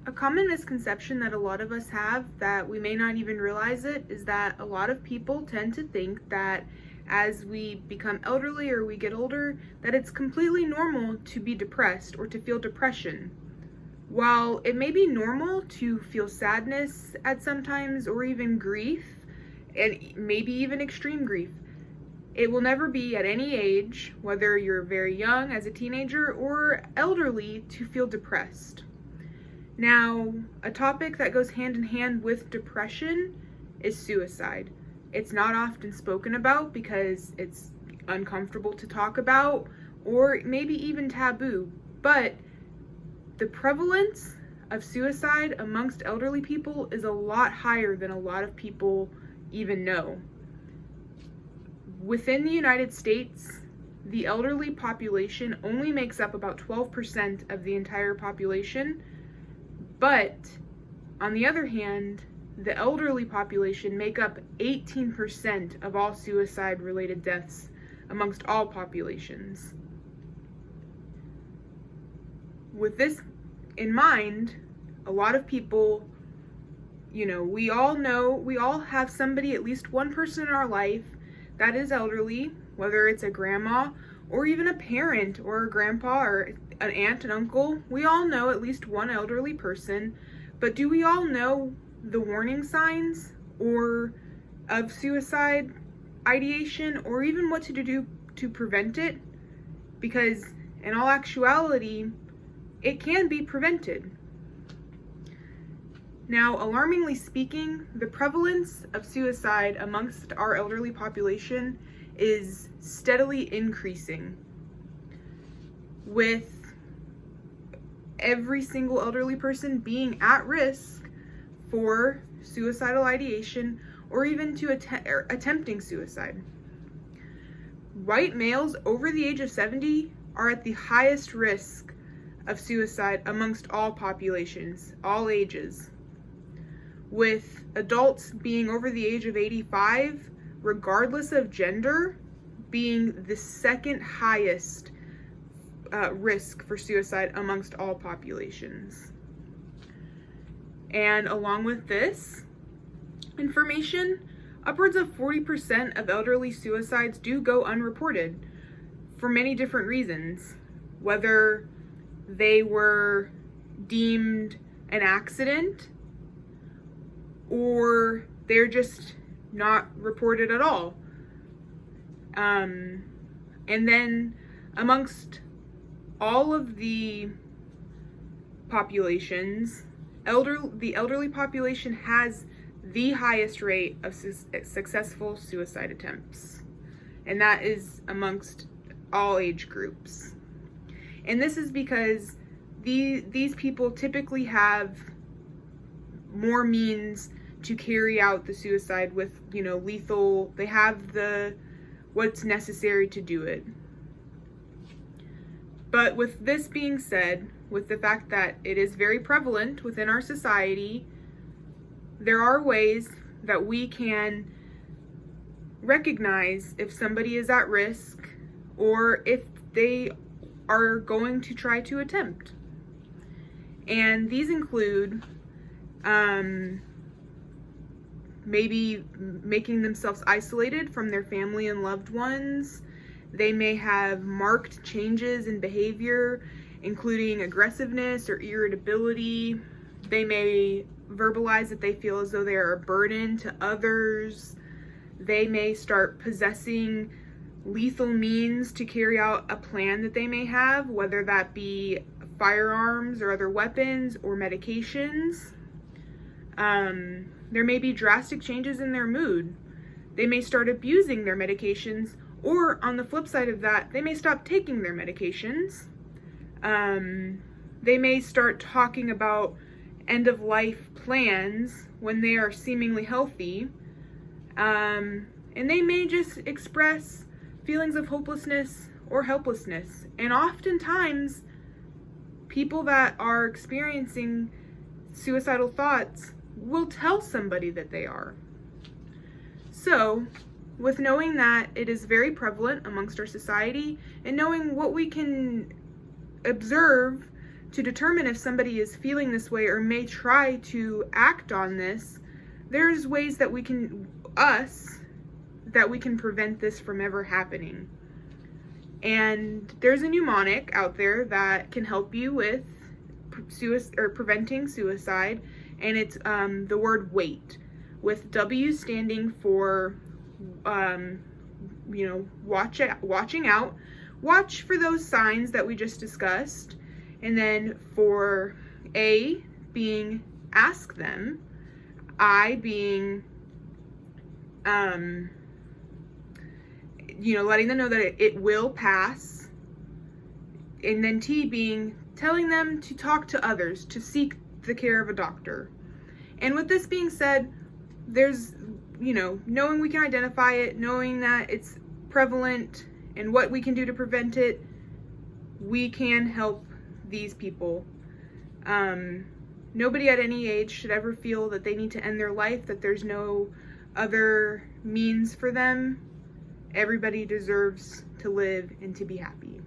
A common misconception that a lot of us have, that we may not even realize it, is that a lot of people tend to think that as we become elderly or we get older, that it's completely normal to be depressed or to feel depression. While it may be normal to feel sadness at sometimes, or even grief, and maybe even extreme grief, it will never be at any age, whether you're very young as a teenager or elderly, to feel depressed. Now, a topic that goes hand in hand with depression is suicide. It's not often spoken about because it's uncomfortable to talk about, or maybe even taboo, but the prevalence of suicide amongst elderly people is a lot higher than a lot of people even know. Within the United States, the elderly population only makes up about 12% of the entire population, but on the other hand, the elderly population make up 18% of all suicide-related deaths amongst all populations. With this in mind, a lot of people, we all have somebody, at least one person in our life that is elderly, whether it's a grandma or even a parent or a grandpa or an aunt and uncle. We all know at least one elderly person, but do we all know the warning signs or of suicide ideation, or even what to do to prevent it? Because in all actuality, it can be prevented. Now, alarmingly speaking, the prevalence of suicide amongst our elderly population is steadily increasing, with every single elderly person being at risk for suicidal ideation or even to attempting suicide. White males over the age of 70 are at the highest risk of suicide amongst all populations, all ages, with adults being over the age of 85, regardless of gender, being the second highest risk for suicide amongst all populations. And along with this information, upwards of 40% of elderly suicides do go unreported for many different reasons, whether they were deemed an accident or they're just not reported at all. And then amongst all of the populations, the elderly population has the highest rate of successful suicide attempts, and that is amongst all age groups. And this is because these people typically have more means to carry out the suicide with, lethal, they have what's necessary to do it. But with this being said, with the fact that it is very prevalent within our society, there are ways that we can recognize if somebody is at risk or if they are going to try to attempt. And these include maybe making themselves isolated from their family and loved ones. They may have marked changes in behavior, including aggressiveness or irritability. They may verbalize that they feel as though they are a burden to others. They may start possessing lethal means to carry out a plan that they may have, whether that be firearms or other weapons or medications. There may be drastic changes in their mood. They may start abusing their medications, or on the flip side of that, they may stop taking their medications. They may start talking about end-of-life plans when they are seemingly healthy. And they may just express feelings of hopelessness or helplessness. And oftentimes, people that are experiencing suicidal thoughts will tell somebody that they are. So, with knowing that it is very prevalent amongst our society, and knowing what we can observe to determine if somebody is feeling this way or may try to act on this, there's ways that we can prevent this from ever happening. And there's a mnemonic out there that can help you with preventing suicide, and it's the word WAIT, with W standing for watching out. Watch for those signs that we just discussed. And then for A being ask them, I being letting them know that it will pass, and then T being telling them to talk to others, to seek the care of a doctor. And with this being said, there's, knowing we can identify it, knowing that it's prevalent and what we can do to prevent it, we can help these people. Nobody at any age should ever feel that they need to end their life, that there's no other means for them. Everybody deserves to live and to be happy.